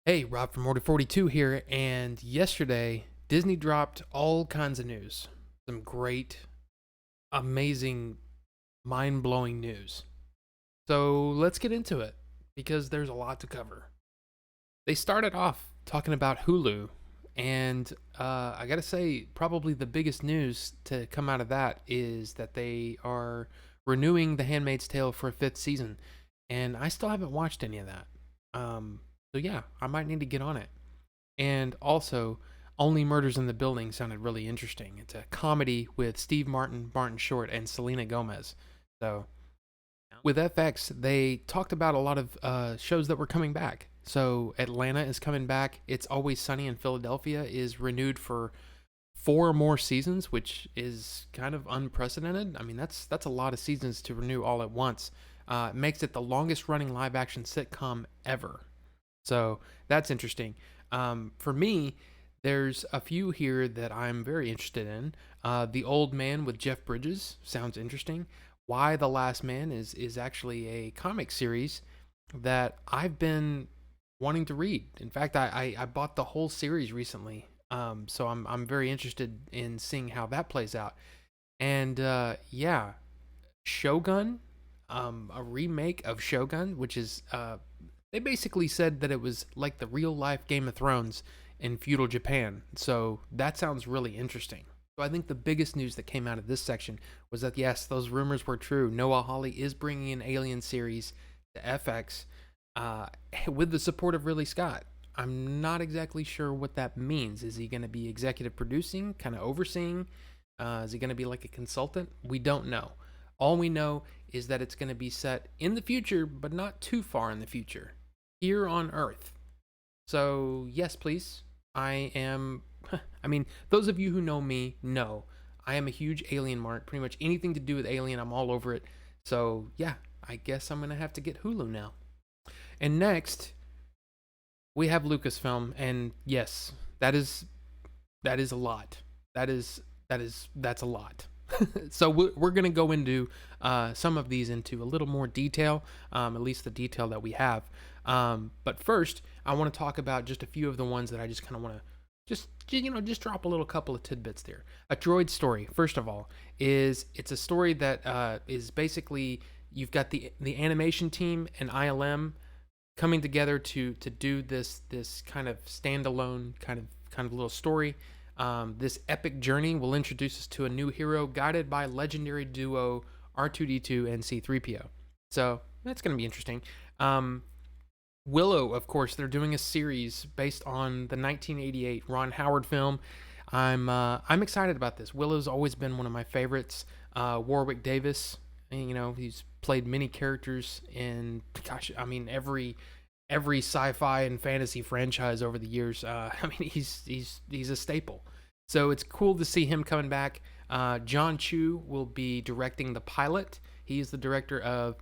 Hey, Rob from Order 42 here, and yesterday Disney dropped all kinds of news. Some great, amazing, mind blowing news. So let's get into it because there's a lot to cover. They started off talking about Hulu, and I gotta say, probably the biggest news to come out of that is that they are renewing The Handmaid's Tale for a fifth season, and I still haven't watched any of that. So yeah, I might need to get on it. And also, Only Murders in the Building sounded really interesting. It's a comedy with Steve Martin, Martin Short, and Selena Gomez. So, with FX, they talked about a lot of shows that were coming back. So, Atlanta is coming back. It's Always Sunny in Philadelphia is renewed for four more seasons, which is kind of unprecedented. I mean, that's a lot of seasons to renew all at once. It makes it the longest running live action sitcom ever. So that's interesting. For me, there's a few here that I'm very interested in. The Old Man with Jeff Bridges sounds interesting. Why the Last Man is actually a comic series that I've been wanting to read. In fact, I bought the whole series recently. So I'm very interested in seeing how that plays out. And yeah, Shogun, a remake of Shogun, which is they basically said that it was like the real life Game of Thrones in feudal Japan. So that sounds really interesting. So I think the biggest news that came out of this section was that yes, those rumors were true. Noah Hawley is bringing an Alien series to FX with the support of Ridley Scott. I'm not exactly sure what that means. Is he going to be executive producing, kind of overseeing? Is he going to be like a consultant? We don't know. All we know is that it's going to be set in the future, but not too far in the future, here on Earth. So, yes, please. I am. I mean, those of you who know me know I am a huge Alien mark. Pretty much anything to do with Alien, I'm all over it. So, yeah, I guess I'm going to have to get Hulu now. And next, we have Lucasfilm. And yes, that is a lot. That's a lot. So we're going to go into some of these into a little more detail, at least the detail that we have. But first, I want to talk about just a few of the ones that I just kind of want to just drop a little couple of tidbits there. A Droid Story, first of all, it's a story that is basically you've got the animation team and ILM coming together to do this kind of standalone kind of little story. This epic journey will introduce us to a new hero guided by legendary duo R2D2 and C3PO. So that's going to be interesting. Willow, of course, they're doing a series based on the 1988 Ron Howard film. I'm excited about this. Willow's always been one of my favorites. Warwick Davis, he's played many characters in, gosh, I mean every sci-fi and fantasy franchise over the years. I mean, he's a staple. So it's cool to see him coming back. John Chu will be directing the pilot. He is the director of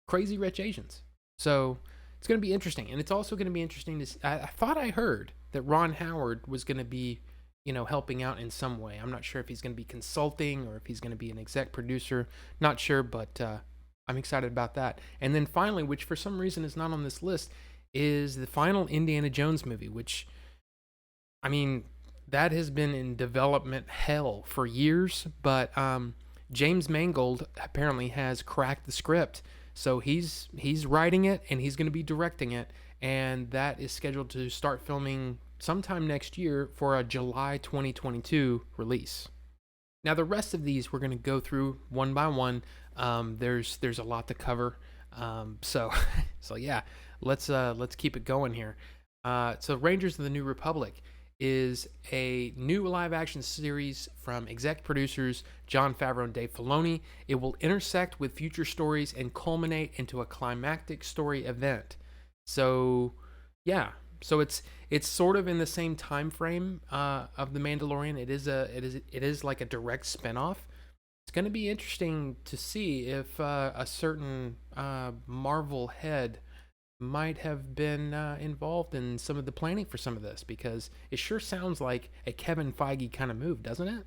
Crazy Rich Asians. So it's going to be interesting, and it's also going to be interesting to. I thought I heard that Ron Howard was going to be, helping out in some way. I'm not sure if he's going to be consulting or if he's going to be an exec producer. Not sure, but I'm excited about that. And then finally, which for some reason is not on this list, is the final Indiana Jones movie, which, I mean, that has been in development hell for years, but James Mangold apparently has cracked the script. So he's writing it and he's going to be directing it, and that is scheduled to start filming sometime next year for a July 2022 release. Now the rest of these we're going to go through one by one. There's a lot to cover. So yeah, let's keep it going here. So Rangers of the New Republic is a new live action series from exec producers Jon Favreau and Dave Filoni. It will intersect with future stories and culminate into a climactic story event. So yeah, so it's sort of in the same time frame of The Mandalorian. It is like a direct spinoff. It's going to be interesting to see if a certain Marvel head might have been involved in some of the planning for some of this, because it sure sounds like a Kevin Feige kind of move, doesn't it?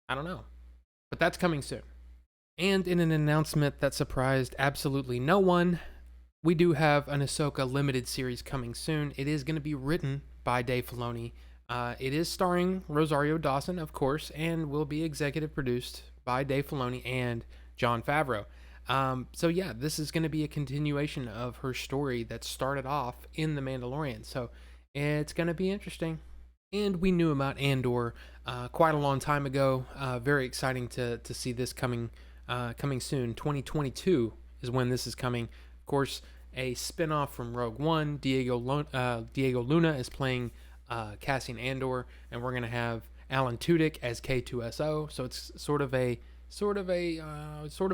I don't know. But that's coming soon. And in an announcement that surprised absolutely no one, we do have an Ahsoka limited series coming soon. It is going to be written by Dave Filoni. It is starring Rosario Dawson, of course, and will be executive produced by Dave Filoni and Jon Favreau. So yeah, this is going to be a continuation of her story that started off in The Mandalorian. So it's going to be interesting. And we knew about Andor quite a long time ago. Very exciting to see this coming soon. 2022 is when this is coming. Of course, a spinoff from Rogue One. Diego Luna is playing Cassian Andor, and we're gonna have Alan Tudyk as K2SO. So it's sort of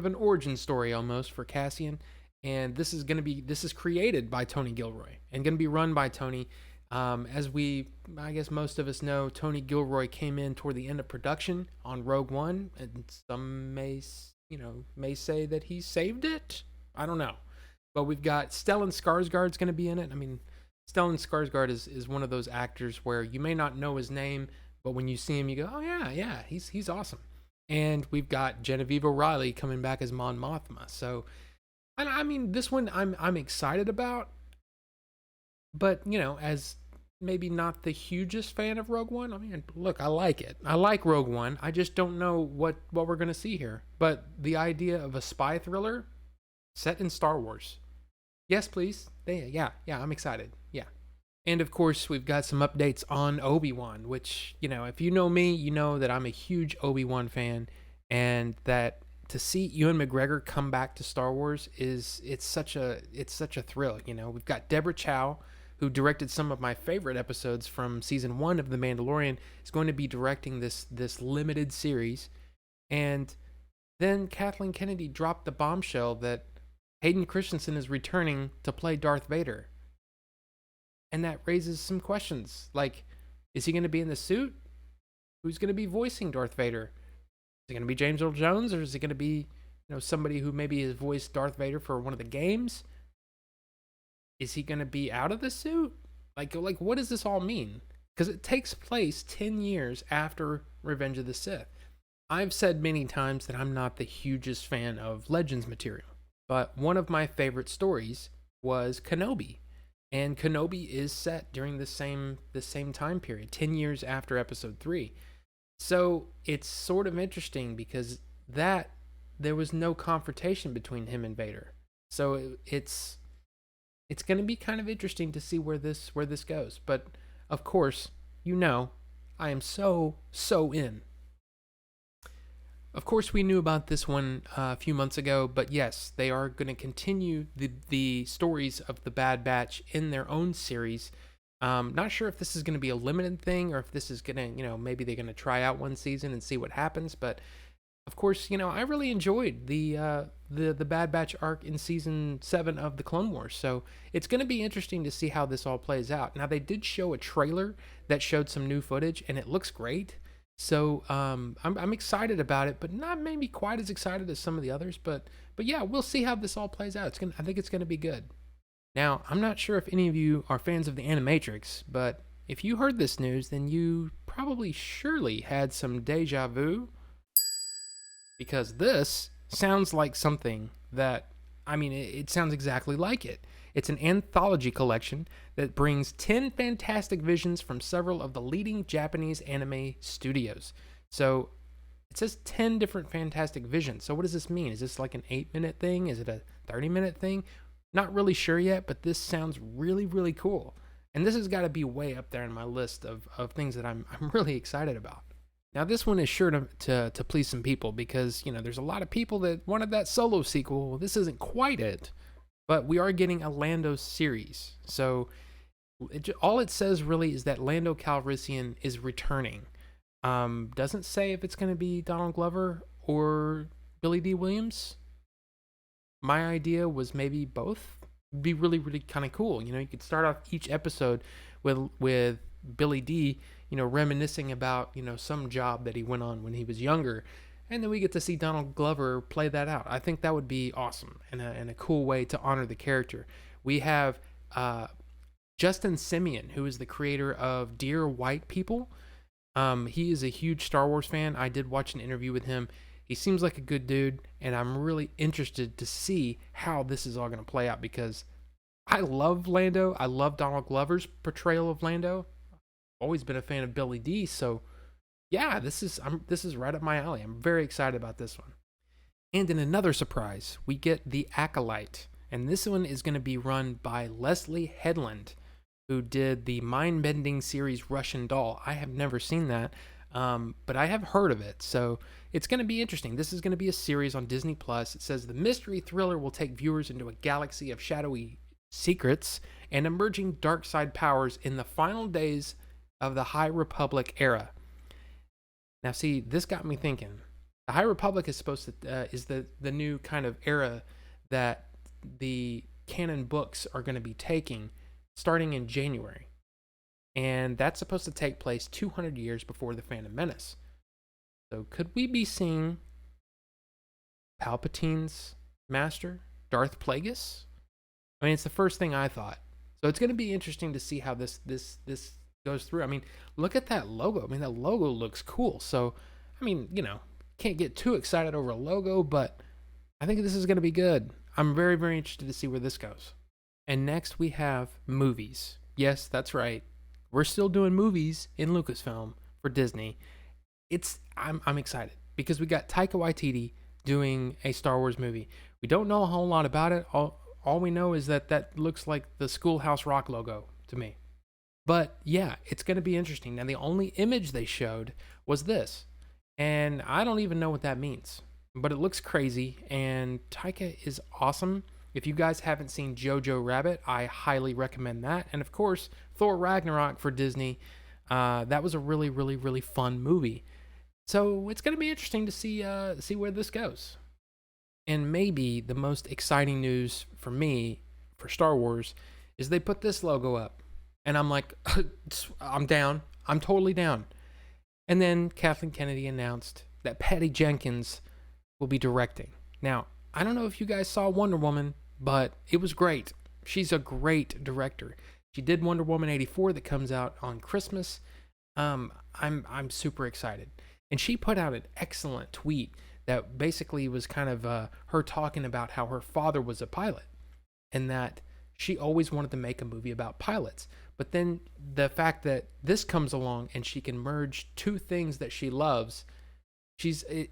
an origin story almost for Cassian. And this is created by Tony Gilroy and gonna be run by Tony. I guess most of us know, Tony Gilroy came in toward the end of production on Rogue One, and some may say that he saved it. I don't know. But we've got Stellan Skarsgård's going to be in it. I mean, Stellan Skarsgård is one of those actors where you may not know his name, but when you see him, you go, oh yeah, he's awesome. And we've got Genevieve O'Reilly coming back as Mon Mothma. So, I mean, this one I'm excited about. But, as maybe not the hugest fan of Rogue One, I mean, look, I like it. I like Rogue One. I just don't know what we're going to see here. But the idea of a spy thriller set in Star Wars. Yes, please. Yeah, I'm excited. Yeah. And, of course, we've got some updates on Obi-Wan, which, if you know me, you know that I'm a huge Obi-Wan fan, and that to see Ewan McGregor come back to Star Wars it's such a thrill. We've got Deborah Chow, who directed some of my favorite episodes from season 1 of The Mandalorian, is going to be directing this limited series. And then Kathleen Kennedy dropped the bombshell that Hayden Christensen is returning to play Darth Vader. And that raises some questions. Like, is he going to be in the suit? Who's going to be voicing Darth Vader? Is it going to be James Earl Jones, or is it going to be, somebody who maybe has voiced Darth Vader for one of the games? Is he going to be out of the suit? Like, what does this all mean? Because it takes place 10 years after Revenge of the Sith. I've said many times that I'm not the hugest fan of Legends material, but one of my favorite stories was Kenobi. And Kenobi is set during the same time period, 10 years after Episode 3. So it's sort of interesting because there was no confrontation between him and Vader. So it's going to be kind of interesting to see where this goes. But of course, I am so in. Of course, we knew about this one a few months ago, but yes, they are going to continue the stories of the Bad Batch in their own series. Not sure if this is going to be a limited thing, or if this is going to, maybe they're going to try out one season and see what happens. But of course, I really enjoyed the Bad Batch arc in season 7 of the Clone Wars. So it's going to be interesting to see how this all plays out. Now, they did show a trailer that showed some new footage, and it looks great. So I'm excited about it, but not maybe quite as excited as some of the others. But yeah, we'll see how this all plays out. I think it's going to be good. Now, I'm not sure if any of you are fans of the Animatrix, but if you heard this news, then you probably surely had some deja vu, because this sounds like something that, it sounds exactly like it. It's an anthology collection that brings 10 fantastic visions from several of the leading Japanese anime studios. So it says 10 different fantastic visions. So what does this mean? Is this like an 8-minute thing? Is it a 30-minute thing? Not really sure yet, but this sounds really, really cool. And this has got to be way up there in my list of things that I'm really excited about. Now, this one is sure to please some people because, there's a lot of people that wanted that Solo sequel. Well, this isn't quite it. But we are getting a Lando series. So all it says really is that Lando Calrissian is returning. Doesn't say if it's going to be Donald Glover or Billy D. Williams. My idea was maybe both. It'd be really, really kind of cool. You could start off each episode with Billy D., reminiscing about, some job that he went on when he was younger. And then we get to see Donald Glover play that out. I think that would be awesome and a cool way to honor the character. We have Justin Simeon, who is the creator of Dear White People. He is a huge Star Wars fan. I did watch an interview with him. He seems like a good dude, and I'm really interested to see how this is all going to play out because I love Lando. I love Donald Glover's portrayal of Lando. Always been a fan of Billy D. So yeah, this is right up my alley. I'm very excited about this one. And in another surprise, we get The Acolyte. And this one is going to be run by Leslie Headland, who did the mind-bending series Russian Doll. I have never seen that, but I have heard of it. So it's going to be interesting. This is going to be a series on Disney+. It says the mystery thriller will take viewers into a galaxy of shadowy secrets and emerging dark side powers in the final days of the High Republic era. Now, see, this got me thinking. The High Republic is supposed to is the new kind of era that the canon books are going to be taking starting in January. And that's supposed to take place 200 years before The Phantom Menace. So could we be seeing Palpatine's master, Darth Plagueis? I mean, it's the first thing I thought. So it's going to be interesting to see how this goes through. I mean, look at that logo. I mean, that logo looks cool. So, I mean, can't get too excited over a logo, but I think this is going to be good. I'm very, very interested to see where this goes. And next we have movies. Yes, that's right. We're still doing movies in Lucasfilm for Disney. I'm excited because we got Taika Waititi doing a Star Wars movie. We don't know a whole lot about it. All we know is that looks like the Schoolhouse Rock logo to me. But yeah, it's going to be interesting. Now, the only image they showed was this. And I don't even know what that means. But it looks crazy, and Taika is awesome. If you guys haven't seen Jojo Rabbit, I highly recommend that. And of course, Thor Ragnarok for Disney. That was a really, really, really fun movie. So it's going to be interesting to see where this goes. And maybe the most exciting news for me for Star Wars is they put this logo up. And I'm like, I'm down. I'm totally down. And then Kathleen Kennedy announced that Patty Jenkins will be directing. Now, I don't know if you guys saw Wonder Woman, but it was great. She's a great director. She did Wonder Woman 84 that comes out on Christmas. I'm super excited. And she put out an excellent tweet that basically was kind of her talking about how her father was a pilot and that she always wanted to make a movie about pilots. But then the fact that this comes along and she can merge two things that she loves, it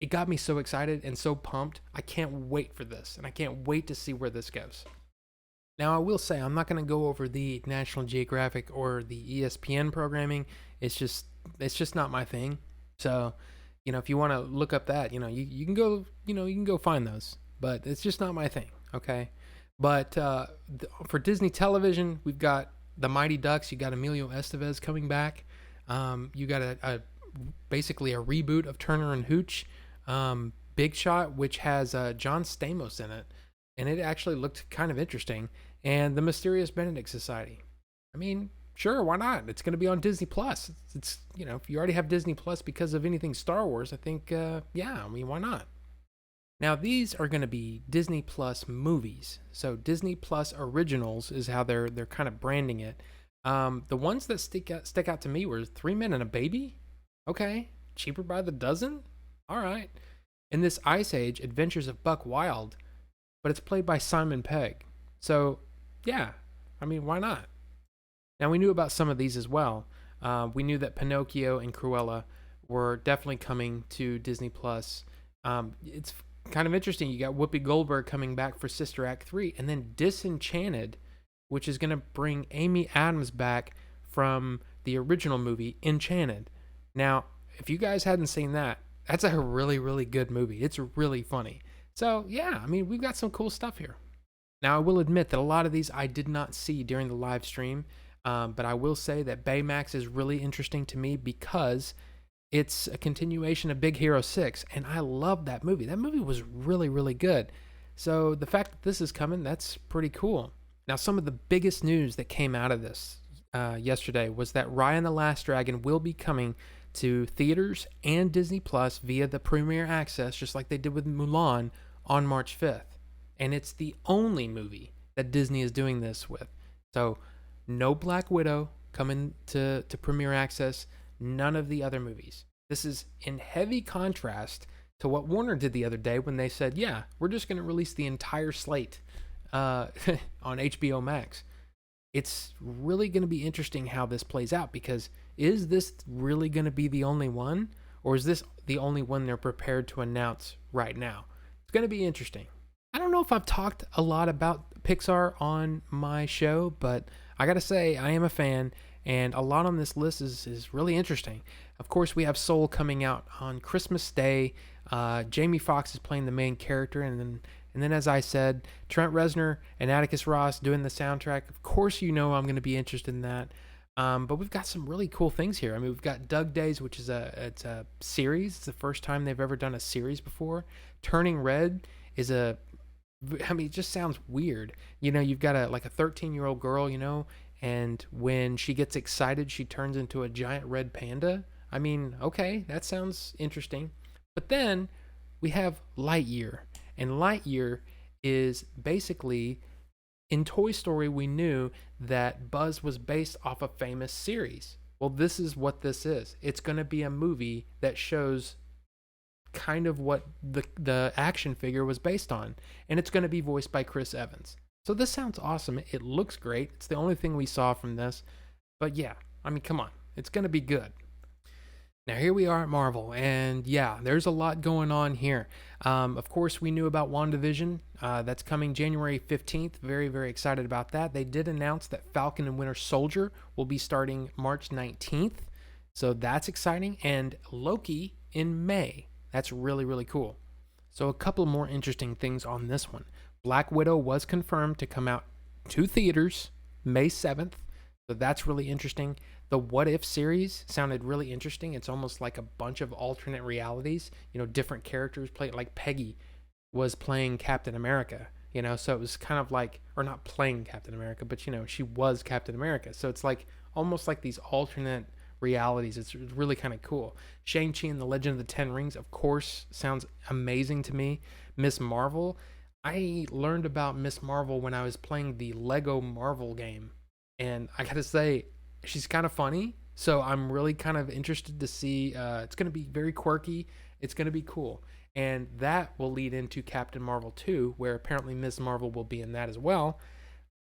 got me so excited and so pumped. I can't wait for this, and I can't wait to see where this goes. Now, I will say I'm not going to go over the National Geographic or the ESPN programming. It's just not my thing. So, if you want to look up that, you can go, you can go find those. But it's just not my thing, okay? But for Disney Television, we've got The Mighty Ducks. You got Emilio Estevez coming back. You got basically a reboot of Turner and Hooch. Big Shot, which has John Stamos in it, and it actually looked kind of interesting. And The Mysterious Benedict Society. I mean, sure, why not? It's going to be on Disney Plus. It's if you already have Disney Plus because of anything Star Wars, I think why not? Now, these are going to be Disney Plus movies. So Disney Plus Originals is how they're kind of branding it. The ones that stick out to me were Three Men and a Baby. Okay, cheaper by the dozen. All right. And this Ice Age Adventures of Buck Wild, but it's played by Simon Pegg. So, yeah, I mean, why not? Now, we knew about some of these as well. We knew that Pinocchio and Cruella were definitely coming to Disney Plus. It's kind of interesting. You got Whoopi Goldberg coming back for Sister Act 3, and then Disenchanted, which is going to bring Amy Adams back from the original movie, Enchanted. Now, if you guys hadn't seen that, that's a really, really good movie. It's really funny. So, yeah, I mean, we've got some cool stuff here. Now, I will admit that a lot of these I did not see during the live stream, but I will say that Baymax is really interesting to me because it's a continuation of Big Hero 6, and I love that movie. That movie was really, really good. So the fact that this is coming, that's pretty cool. Now, some of the biggest news that came out of this yesterday was that Raya and the Last Dragon will be coming to theaters and Disney Plus via the Premiere Access, just like they did with Mulan, on March 5th. And it's the only movie that Disney is doing this with. So no Black Widow coming to Premiere Access, none of the other movies. This is in heavy contrast to what Warner did the other day when they said, yeah, we're just going to release the entire slate on HBO Max. It's really going to be interesting how this plays out, because is this really going to be the only one, or is this the only one they're prepared to announce right now? It's going to be interesting. I don't know if I've talked a lot about Pixar on my show, but I got to say, I am a fan, and a lot on this list is really interesting. Of course, we have Soul coming out on Christmas Day. Jamie Foxx is playing the main character, and then, as I said, Trent Reznor and Atticus Ross doing the soundtrack. Of course, I'm going to be interested in that. But we've got some really cool things here. I mean, we've got Doug Days, which is it's a series. It's the first time they've ever done a series before. Turning Red is it just sounds weird. You've got a 13-year-old girl, and when she gets excited, she turns into a giant red panda. I mean, okay, that sounds interesting. But then we have Lightyear. And Lightyear is basically, in Toy Story, we knew that Buzz was based off a famous series. Well, this is what this is. It's going to be a movie that shows kind of what the action figure was based on. And it's going to be voiced by Chris Evans. So this sounds awesome. It looks great. It's the only thing we saw from this. But yeah, I mean, come on. It's going to be good. Now, here we are at Marvel, and yeah, there's a lot going on here. Of course, we knew about WandaVision. That's coming January 15th. Very, very excited about that. They did announce that Falcon and Winter Soldier will be starting March 19th, so that's exciting. And Loki in May. That's really, really cool. So a couple more interesting things on this one. Black Widow was confirmed to come out to theaters May 7th, so that's really interesting. The What If series sounded really interesting. It's almost like a bunch of alternate realities, different characters play, like Peggy was playing Captain America, so it was kind of like, or not playing Captain America, but she was Captain America. So it's like almost like these alternate realities. It's really kind of cool. Shang-Chi and the Legend of the Ten Rings, of course, sounds amazing to me. Miss Marvel, I learned about Miss Marvel when I was playing the Lego Marvel game, and I gotta say, she's kind of funny, so I'm really kind of interested to see. It's going to be very quirky. It's going to be cool. And that will lead into Captain Marvel 2, where apparently Ms. Marvel will be in that as well.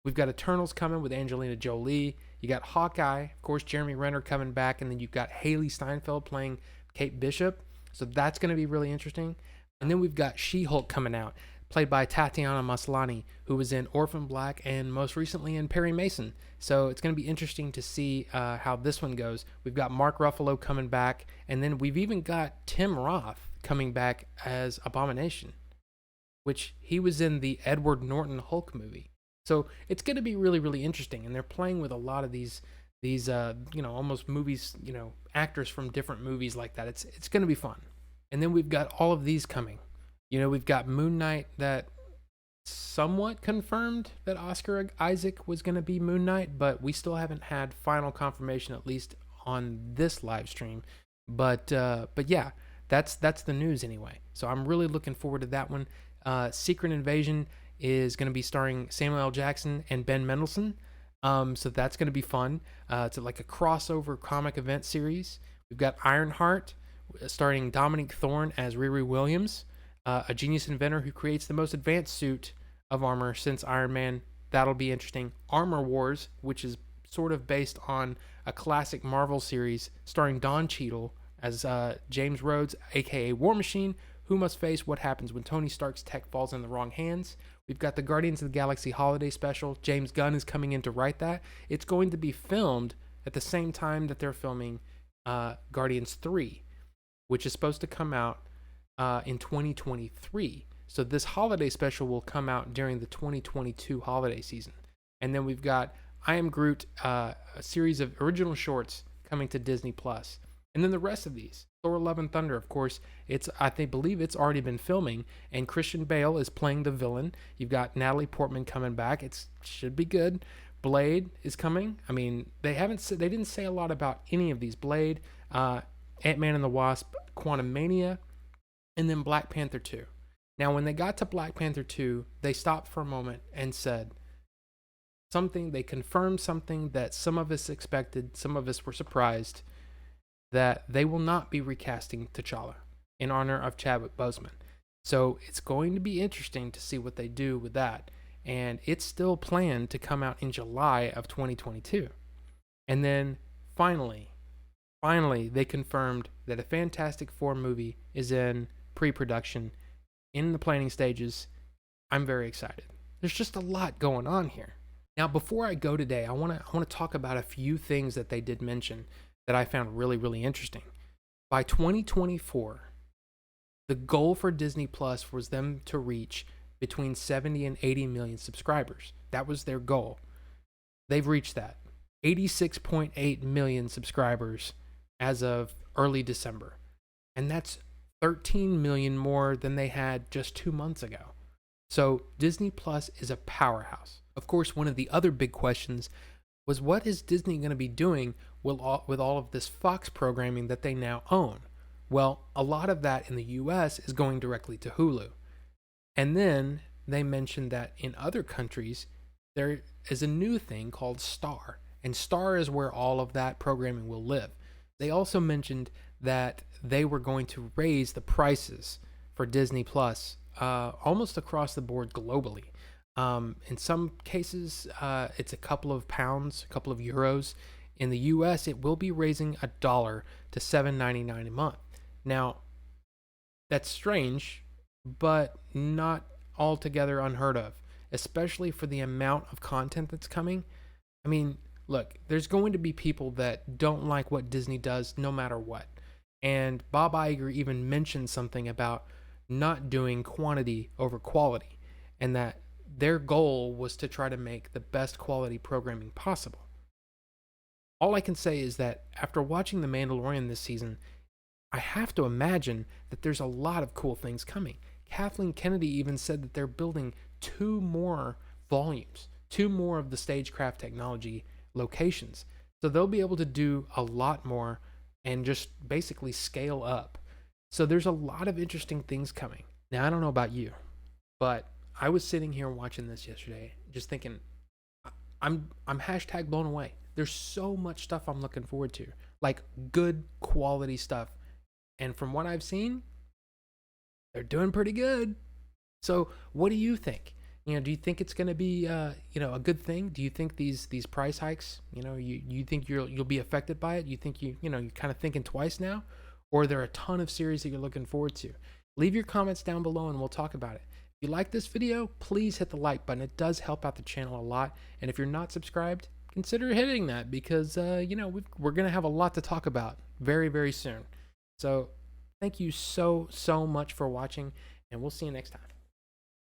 We've got Eternals coming with Angelina Jolie. You got Hawkeye, of course, Jeremy Renner coming back, and then you've got Haley Steinfeld playing Kate Bishop. So that's going to be really interesting. And then we've got She-Hulk coming out, played by Tatiana Maslany, who was in Orphan Black and most recently in Perry Mason. So it's going to be interesting to see how this one goes. We've got Mark Ruffalo coming back, and then we've even got Tim Roth coming back as Abomination, which he was in the Edward Norton Hulk movie. So it's going to be really, really interesting, and they're playing with a lot of these almost movies, actors from different movies like that. It's going to be fun. And then we've got all of these coming. We've got Moon Knight that somewhat confirmed that Oscar Isaac was going to be Moon Knight, but we still haven't had final confirmation, at least on this live stream. But yeah, that's the news anyway. So I'm really looking forward to that one. Secret Invasion is going to be starring Samuel L. Jackson and Ben Mendelsohn. So that's going to be fun. It's like a crossover comic event series. We've got Ironheart starring Dominique Thorne as Riri Williams. A genius inventor who creates the most advanced suit of armor since Iron Man. That'll be interesting. Armor Wars, which is sort of based on a classic Marvel series starring Don Cheadle as James Rhodes, aka War Machine, who must face what happens when Tony Stark's tech falls in the wrong hands. We've got the Guardians of the Galaxy Holiday Special. James Gunn is coming in to write that. It's going to be filmed at the same time that they're filming Guardians 3, which is supposed to come out in 2023. So this holiday special will come out during the 2022 holiday season. And then we've got I Am Groot, a series of original shorts coming to Disney Plus. And then the rest of these, Thor: Love and Thunder, of course, I believe it's already been filming, and Christian Bale is playing the villain. You've got Natalie Portman coming back. It should be good. Blade is coming. I mean, they didn't say a lot about any of these. Blade, Ant-Man and the Wasp, Quantumania, and then Black Panther 2. Now, when they got to Black Panther 2, they stopped for a moment and said they confirmed something that some of us expected, some of us were surprised, that they will not be recasting T'Challa in honor of Chadwick Boseman. So it's going to be interesting to see what they do with that. and it's still planned to come out in July of 2022. And then finally, they confirmed that a Fantastic Four movie is in pre-production, in the planning stages. I'm very excited. There's just a lot going on here. Now, before I go today, I want to talk about a few things that they did mention that I found really, really interesting. By 2024, the goal for Disney Plus was them to reach between 70 and 80 million subscribers. That was their goal. They've reached that. 86.8 million subscribers as of early December. And that's 13 million more than they had just 2 months ago. So Disney Plus is a powerhouse. Of course, one of the other big questions was, what is Disney going to be doing with all of this Fox programming that they now own? Well, a lot of that in the US is going directly to Hulu. And then they mentioned that in other countries, there is a new thing called Star. And Star is where all of that programming will live. They also mentioned that they were going to raise the prices for Disney Plus almost across the board globally. In some cases, it's a couple of pounds, a couple of euros. In the US, it will be raising $1 to $7.99 a month. Now, that's strange, but not altogether unheard of, especially for the amount of content that's coming. I mean, look, there's going to be people that don't like what Disney does no matter what. And Bob Iger even mentioned something about not doing quantity over quality, and that their goal was to try to make the best quality programming possible. All I can say is that after watching The Mandalorian this season, I have to imagine that there's a lot of cool things coming. Kathleen Kennedy even said that they're building 2 more volumes, 2 more of the Stagecraft technology locations. So they'll be able to do a lot more and just basically scale up. So there's a lot of interesting things coming. Now, I don't know about you, but I was sitting here watching this yesterday just thinking, I'm hashtag blown away. There's so much stuff I'm looking forward to, like good quality stuff. And from what I've seen, they're doing pretty good. So what do you think? Do you think it's going to be, a good thing? Do you think these price hikes, you think you'll be affected by it? You think you're kind of thinking twice now? Or are there a ton of series that you're looking forward to? Leave your comments down below and we'll talk about it. If you like this video, please hit the like button. It does help out the channel a lot. And if you're not subscribed, consider hitting that because, we're going to have a lot to talk about very, very soon. So thank you so much for watching, and we'll see you next time.